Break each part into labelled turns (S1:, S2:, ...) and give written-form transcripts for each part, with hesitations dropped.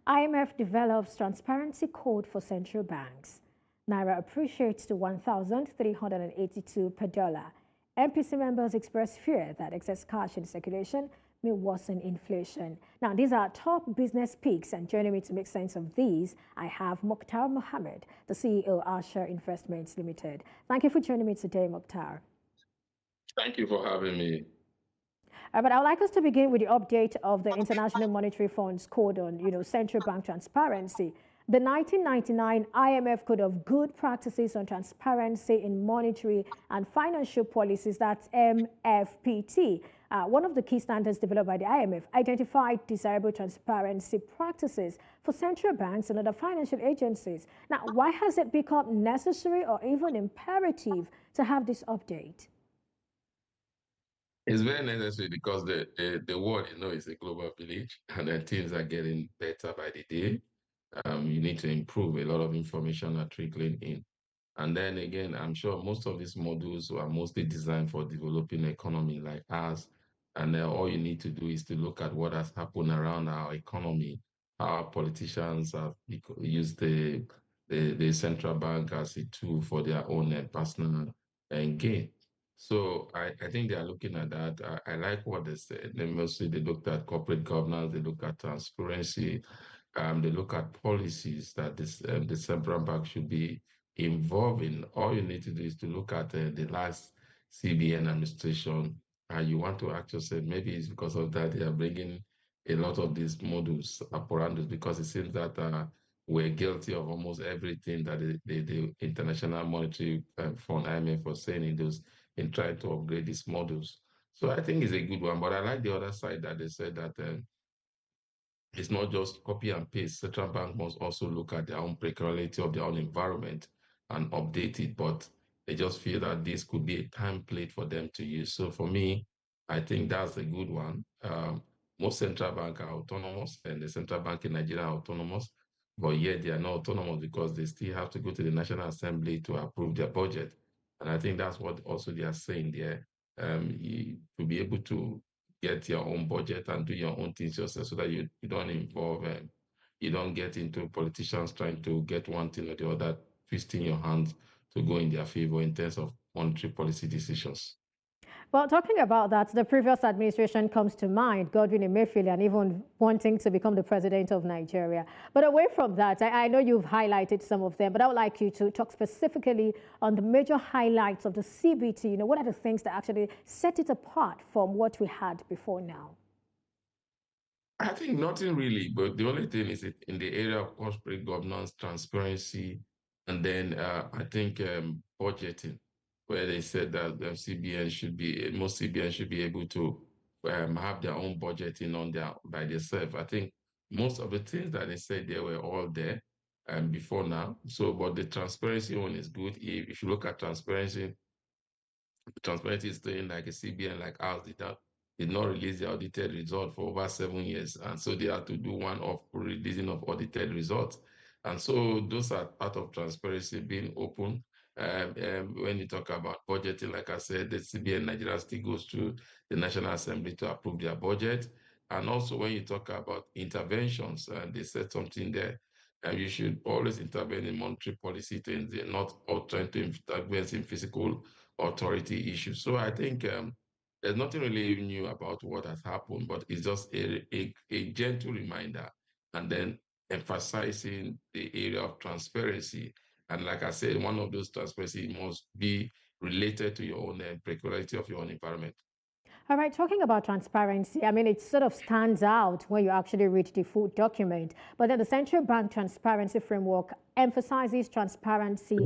S1: IMF develops transparency code for central banks. Naira appreciates to 1,382 per dollar. MPC members express fear that excess cash in circulation may worsen inflation. Now, these are top business picks, and joining me to make sense of these, I have Mokhtar Mohammed, the CEO of Asher Investments Limited. Thank you for joining me today, Mokhtar.
S2: Thank you for having me.
S1: But I would like us to begin with the update of the International Monetary Fund's code on, central bank transparency. The 1999 IMF Code of Good Practices on Transparency in Monetary and Financial Policies, that's MFPT. One of the key standards developed by the IMF identified desirable transparency practices for central banks and other financial agencies. Now, why has it become necessary or even imperative to have this update?
S2: It's very necessary because the world, is a global village, and then things are getting better by the day. You need to improve. A lot of information are trickling in. And then again, I'm sure most of these modules are mostly designed for developing economy like ours. And all you need to do is to look at what has happened around our economy. Our politicians have used the central bank as a tool for their own personal gain. So I think they are looking at that. I like what they said. They looked at corporate governance, they look at transparency, they look at policies that the central bank should be involved in. All you need to do is to look at the last CBN administration. You want to ask yourself, maybe it's because of that they are bringing a lot of these models operandi, because it seems that we're guilty of almost everything that the International Monetary Fund, IMF, was saying in trying to upgrade these models. So I think it's a good one, but I like the other side that they said that it's not just copy and paste. Central bank must also look at their own peculiarity of their own environment and update it. But they just feel that this could be a template for them to use. So for me, I think that's a good one. Most central banks are autonomous, and the central bank in Nigeria are autonomous, but yet they are not autonomous because they still have to go to the National Assembly to approve their budget. And I think that's what also they are saying there. To be able to get your own budget and do your own things yourself, so that you don't involve, you don't get into politicians trying to get one thing or the other, twisting your hands to go in their favor in terms of monetary policy decisions.
S1: Well, talking about that, the previous administration comes to mind, Godwin Emefiele, and even wanting to become the president of Nigeria. But away from that, I know you've highlighted some of them, but I would like you to talk specifically on the major highlights of the CBT. What are the things that actually set it apart from what we had before now?
S2: I think nothing really, but the only thing is in the area of corporate governance, transparency, and then I think budgeting, where they said that the CBN should be, most CBN should be able to have their own budgeting by themselves. I think most of the things that they said they were all there before now. So, but the transparency one is good. If you look at transparency, transparency is doing like a CBN like ours did not release the audited result for over 7 years. And so they had to do one of releasing of audited results. And so those are part of transparency, being open. When you talk about budgeting, like I said, the CBN Nigeria still goes to the National Assembly to approve their budget. And also when you talk about interventions, they said something there, you should always intervene in monetary policy things, not trying to intervene in physical authority issues. So I think there's nothing really new about what has happened, but it's just a gentle reminder, and then emphasizing the area of transparency. And like I said, one of those transparency must be related to your own peculiarity of your own environment.
S1: All right, talking about transparency, I mean, it sort of stands out when you actually read the full document. But then the Central Bank Transparency Framework emphasizes transparency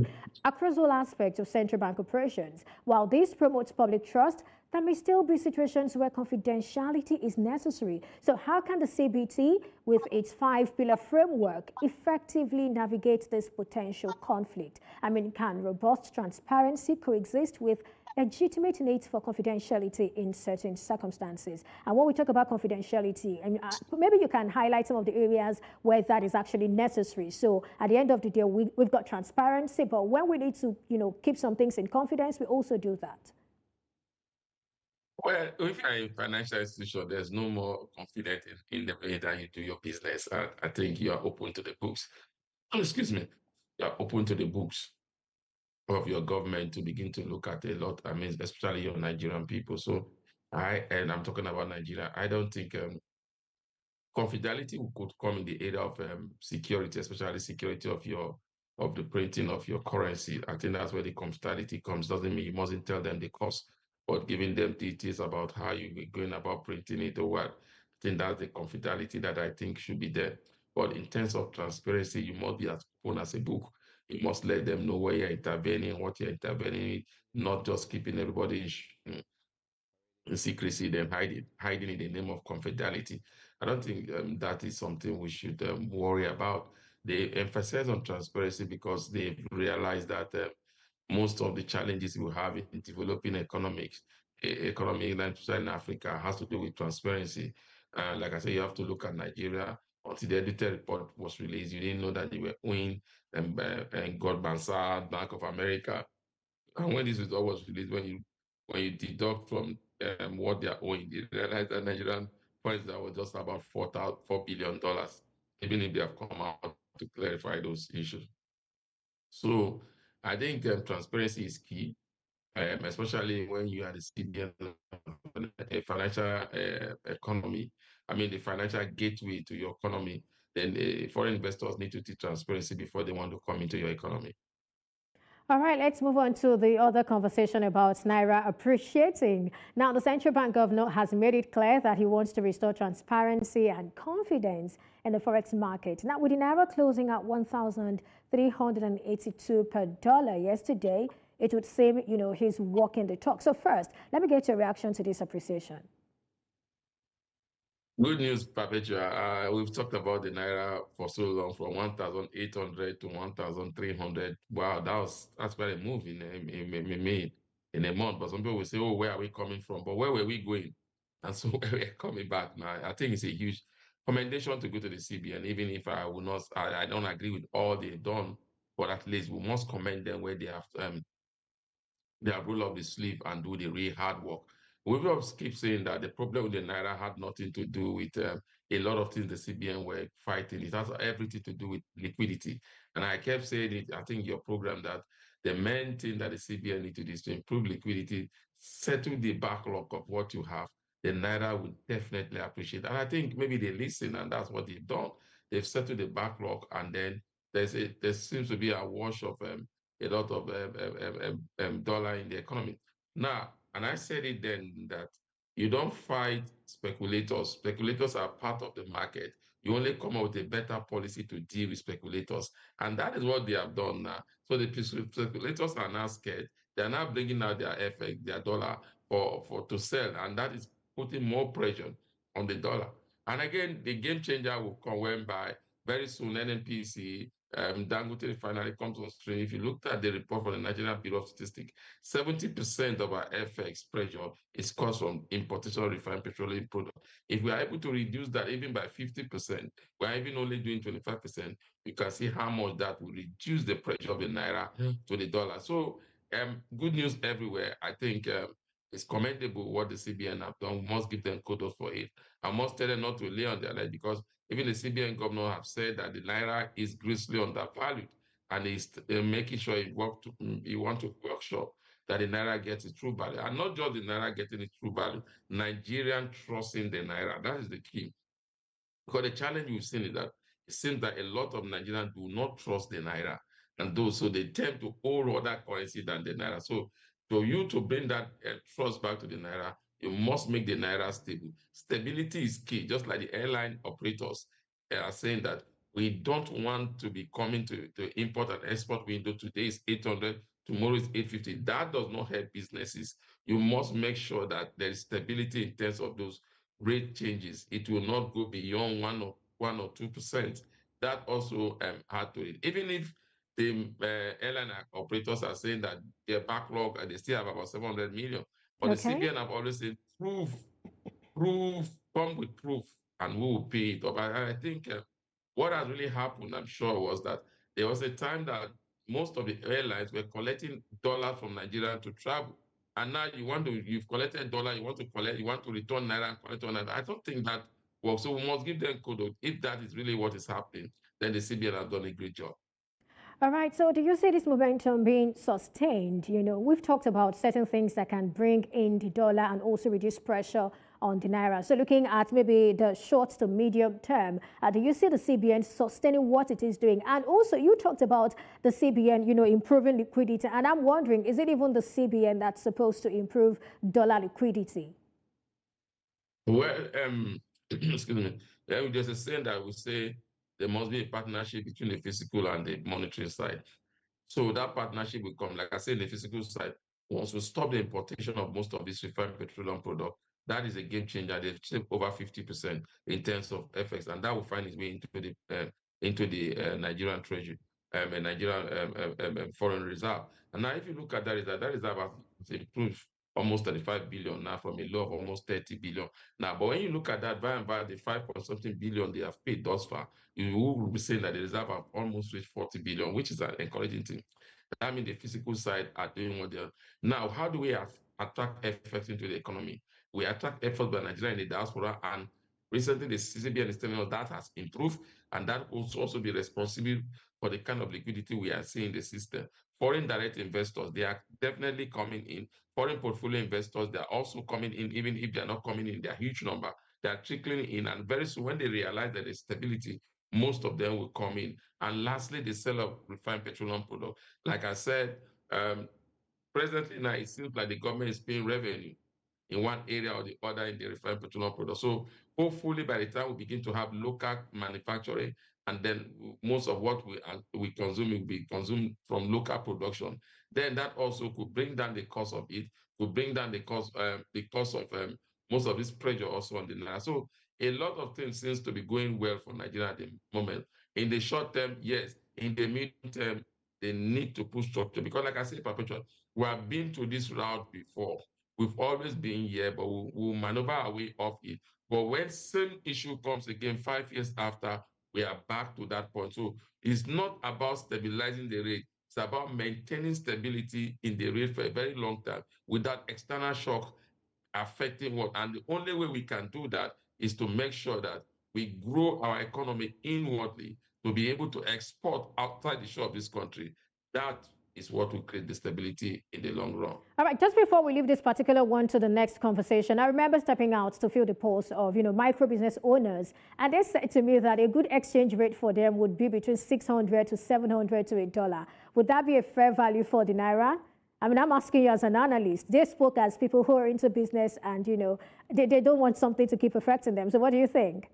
S1: across all aspects of central bank operations. While this promotes public trust, there may still be situations where confidentiality is necessary. So how can the CBT, with its 5-pillar framework, effectively navigate this potential conflict? I mean, can robust transparency coexist with legitimate needs for confidentiality in certain circumstances? And when we talk about confidentiality, maybe you can highlight some of the areas where that is actually necessary. So at the end of the day, we've got transparency, but when we need to, keep some things in confidence, we also do that.
S2: Well, if you're a financial institution, there's no more confidence in the way that you do your business. I think you are open to the books. Oh, excuse me. You are open to the books of your government to begin to look at a lot. I mean, especially your Nigerian people. So and I'm talking about Nigeria. I don't think confidentiality could come in the area of security, especially security of the printing of your currency. I think that's where the confidentiality comes. Doesn't mean you mustn't tell them the cost, but giving them details about how you're going about printing it or what. I think that's the confidentiality that I think should be there. But in terms of transparency, you must be as open as a book. You must let them know where you're intervening, what you're intervening in, not just keeping everybody in secrecy, then hiding in the name of confidentiality. I don't think that is something we should worry about. They emphasize on transparency because they've realized that most of the challenges we have in developing economy, especially in Africa, has to do with transparency. Like I said, you have to look at Nigeria. Until the edited report was released, you didn't know that they were owing and Goldman Sachs, Bank of America, and when this result was released, when you deduct from what they are owing, you realize that Nigerian funds that was just about $4 billion, even if they have come out to clarify those issues. So I think transparency is key, especially when you are the CBN of a financial economy. I mean, the financial gateway to your economy. Then foreign investors need to see transparency before they want to come into your economy.
S1: All right, let's move on to the other conversation about Naira appreciating. Now, the central bank governor has made it clear that he wants to restore transparency and confidence in the forex market. Now, with the Naira closing at 1,382 per dollar yesterday, it would seem, he's walking the talk. So first, let me get your reaction to this appreciation.
S2: Good news, Perpetua. We've talked about the Naira for so long, from 1,800 to 1,300. Wow, that's quite a move in a month. But some people will say, oh, where are we coming from? But where were we going? And so where we're coming back now, I think it's a huge commendation to go to the CBN, even if I will not, I don't agree with all they've done, but at least we must commend them where they have roll up the sleeve and do the real hard work. We will keep saying that the problem with the Naira had nothing to do with a lot of things the CBN were fighting. It has everything to do with liquidity. And I kept saying it, I think your program, that the main thing that the CBN need to do is to improve liquidity, settle the backlog of what you have. The Naira would definitely appreciate. And I think maybe they listen and that's what they've done. They've settled the backlog, and then there seems to be a wash of a lot of dollar in the economy. Now, and I said it then that you don't fight speculators. Speculators are part of the market. You only come up with a better policy to deal with speculators. And that is what they have done now. So the speculators are now scared. They are now bringing out their FX, their dollar for to sell. And that is putting more pressure on the dollar. And again, the game changer will come when by very soon NNPC Dangote finally comes on stream. If you looked at the report from the Nigerian Bureau of Statistics, 70% of our FX pressure is caused from importation of refined petroleum products. If we are able to reduce that even by 50%, we're even only doing 25%, you can see how much that will reduce the pressure of the Naira to the dollar. So good news everywhere. I think it's commendable what the CBN have done. We must give them kudos for it. I must tell them not to lay on their leg, because even the CBN governor have said that the Naira is grossly undervalued, and is making sure he want to workshop that the Naira gets its true value. And not just the Naira getting its true value, Nigerian trusting the Naira. That is the key. Because the challenge we've seen is that it seems that a lot of Nigerians do not trust the Naira, and those, so they tend to hold other currency than the Naira. So for you to bring that trust back to the Naira, you must make the Naira stable. Stability is key, just like the airline operators are saying that we don't want to be coming to the import and export window. Today is 800, tomorrow is 850. That does not help businesses. You must make sure that there is stability in terms of those rate changes. It will not go beyond 1 or 2%. That also had to it. Even if the airline operators are saying that their backlog, they still have about 700 million. But the
S1: Okay.
S2: CBN have always said, proof, come with proof, and we will pay it up. I think what has really happened, I'm sure, was that there was a time that most of the airlines were collecting dollars from Nigeria to travel. and now you've collected dollar, you want to return naira and collect naira. I don't think that works. So we must give them kudos. If that is really what is happening, then the CBN has done a great job.
S1: All right, so do you see this momentum being sustained? We've talked about certain things that can bring in the dollar and also reduce pressure on the naira. So looking at maybe the short to medium term, do you see the CBN sustaining what it is doing? And also you talked about the CBN, improving liquidity. And I'm wondering, is it even the CBN that's supposed to improve dollar liquidity?
S2: Well, excuse me. There's a saying that we say there must be a partnership between the physical and the monetary side. So that partnership will come, like I said, the physical side. Once we stop the importation of most of these refined petroleum products, that is a game changer. They've saved over 50% in terms of FX, and that will find its way into the Nigerian treasury, and Nigerian foreign reserve. And now, if you look at that reserve has improved almost 35 billion now from a low of almost 30 billion. Now, but when you look at that, by and by the 5 point something billion they have paid thus far, you will be saying that the reserve have almost reached 40 billion, which is an encouraging thing. That means the physical side are doing what they're. Now, how do we attract efforts into the economy? We attract efforts by Nigeria in the diaspora, and recently the CCBN is telling us that has improved, and that will also be responsible for the kind of liquidity we are seeing in the system. Foreign direct investors, they are definitely coming in. Foreign portfolio investors, they are also coming in, even if they're not coming in, they're huge number. They are trickling in, and very soon when they realize that there's stability, most of them will come in. And lastly, the sale of refined petroleum products. Like I said, um, presently now it seems like the government is paying revenue in one area or the other in the refined petroleum product. So hopefully by the time we begin to have local manufacturing, and then most of what we consume will be consumed from local production, then that also could bring down the cost of it, could bring down the cost of most of this pressure also on the naira. So a lot of things seems to be going well for Nigeria at the moment. In the short term, yes. In the medium term, they need to put structure, because like I said, perpetual, we have been to this route before. We've always been here, but we'll maneuver our way off it. But when same issue comes again 5 years after, we are back to that point. So it's not about stabilizing the rate. It's about maintaining stability in the rate for a very long time without external shock affecting what. And the only way we can do that is to make sure that we grow our economy inwardly to be able to export outside the shore of this country. That is what will create the stability in the long run.
S1: All right, just before we leave this particular one to the next conversation, I remember stepping out to fill the pulse of, micro business owners. And they said to me that a good exchange rate for them would be between 600 to 700 to $1. Would that be a fair value for the Naira? I mean, I'm asking you as an analyst. They spoke as people who are into business and, they don't want something to keep affecting them. So what do you think?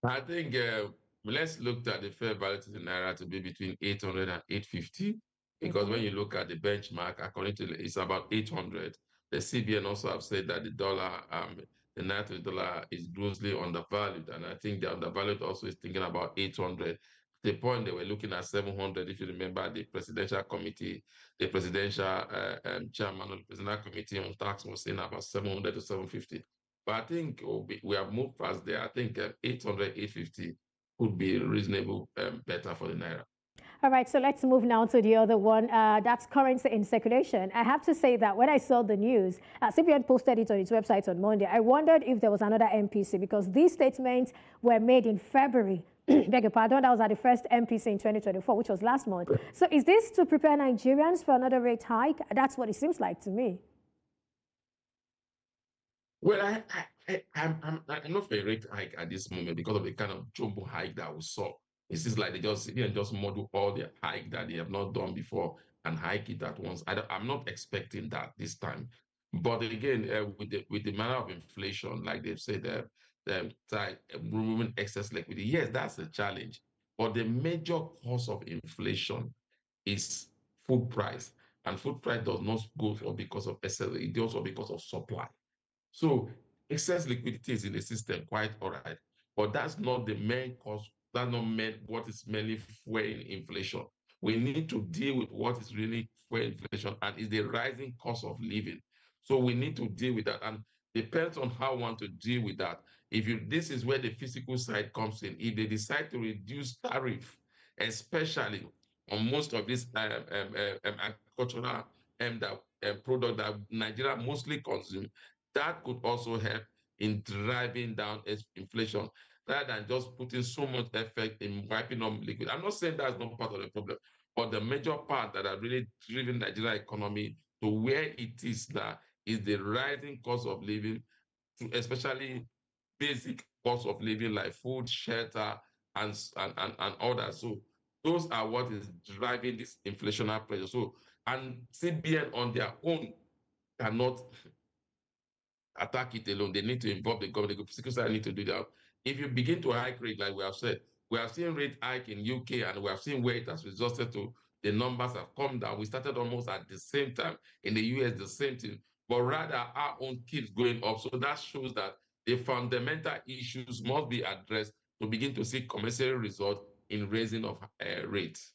S2: I think let's look at the fair value to the naira to be between 800 and 850, because when
S1: Okay.
S2: you look at the benchmark, according to it's about 800. The CBN also have said that the naira to the dollar is grossly undervalued, and I think the undervalued also is thinking about 800. At the point they were looking at 700, if you remember the presidential committee, the presidential chairman of the presidential committee on tax was saying about 700 to 750. But I think we have moved past there. I think 800, 850 could be reasonable, better for the naira.
S1: All right, so let's move now to the other one. That's currency in circulation. I have to say that when I saw the news, CBN posted it on its website on Monday. I wondered if there was another MPC because these statements were made in February. Beg your pardon, that was at the first MPC in 2024, which was last month. So is this to prepare Nigerians for another rate hike? That's what it seems like to me.
S2: Well, I'm not for a rate hike at this moment because of the kind of jumbo hike that we saw. It seems like they just model all the hike that they have not done before and hike it at once. I'm not expecting that this time. But again, with the manner of inflation, like they've said, removing excess liquidity, yes, that's a challenge. But the major cause of inflation is food price, and food price does not go up because of excess; it goes up because of supply. So excess liquidity is in the system, quite all right. But that's not the main cause. That's not what is mainly fueling inflation. We need to deal with what is really fueling inflation, and is the rising cost of living. So we need to deal with that. And depends on how we want to deal with that. This is where the physical side comes in. If they decide to reduce tariff, especially on most of these agricultural product that Nigeria mostly consume, that could also help in driving down inflation rather than just putting so much effect in wiping up liquid. I'm not saying that's not part of the problem, but the major part that have really driven Nigeria economy to where it is now is the rising cost of living, especially basic cost of living like food, shelter, and others. So those are what is driving this inflationary pressure. So, and CBN on their own cannot attack it alone. They need to involve the government. The fiscal side need to do that. If you begin to hike rate, like we have said, we have seen rate hike in UK, and we have seen where it has resulted to. The numbers have come down. We started almost at the same time in the US, the same thing, but rather our own keeps going up. So that shows that the fundamental issues must be addressed to begin to see commensurate result in raising of rates.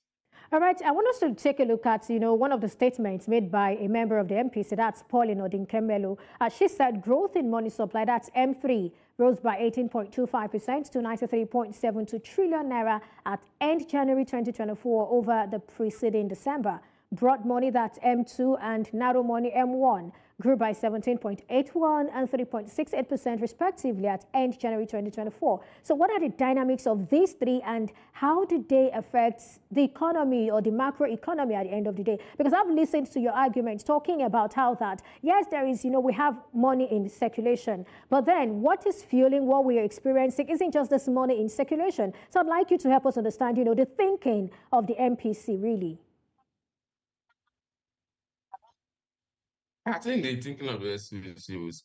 S1: All right, I want us to take a look at, one of the statements made by a member of the MPC, that's Pauline Odinkemelu. She said growth in money supply, that's M3, rose by 18.25% to 93.72 trillion naira at end January 2024 over the preceding December. Broad money, that's M2, and narrow money, M1, grew by 17.81 and 3.68% respectively at end January 2024. So what are the dynamics of these three, and how do they affect the economy or the macro economy at the end of the day? Because I've listened to your arguments talking about how that, yes, there is, we have money in circulation, but then what is fueling what we are experiencing isn't just this money in circulation. So I'd like you to help us understand, the thinking of the MPC really.
S2: I think the thinking of the SCC was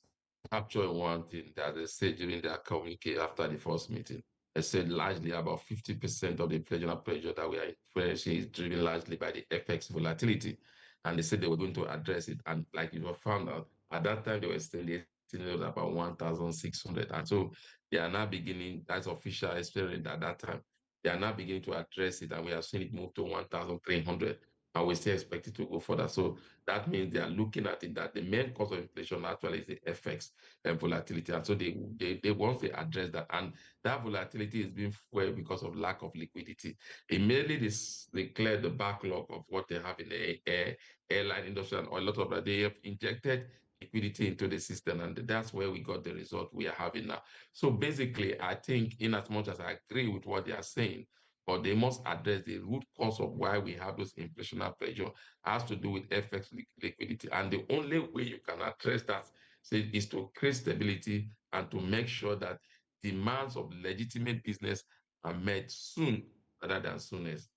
S2: capture one thing that they said during their communique after the first meeting. They said largely about 50% of the inflationary pressure that we are experiencing is driven largely by the FX volatility. And they said they were going to address it. And like you found out, at that time they were estimating it was about 1,600. And so they are now beginning, that's official experience at that time. They are now beginning to address it, and we have seen it move to 1,300. And we still expect it to go further. So that means they are looking at it that the main cause of inflation actually is the FX and volatility. And so they once they address that, and that volatility is being fueled because of lack of liquidity. Immediately they clear the backlog of what they have in the airline industry and a lot of that. They have injected liquidity into the system, and that's where we got the result we are having now. So basically, I think in as much as I agree with what they are saying, but they must address the root cause of why we have those inflationary pressure has to do with FX liquidity. And the only way you can address that is to create stability and to make sure that demands of legitimate business are met soon rather than soonest.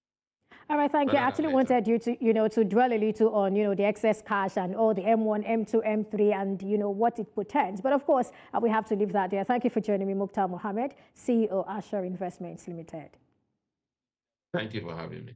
S1: All right, thank you. I actually wanted you to, to dwell a little on, the excess cash and all the M1, M2, M3 and, what it portends. But of course, we have to leave that there. Thank you for joining me, Mukhtar Mohammed, CEO, Ashore Investments Limited.
S2: Thank you for having me.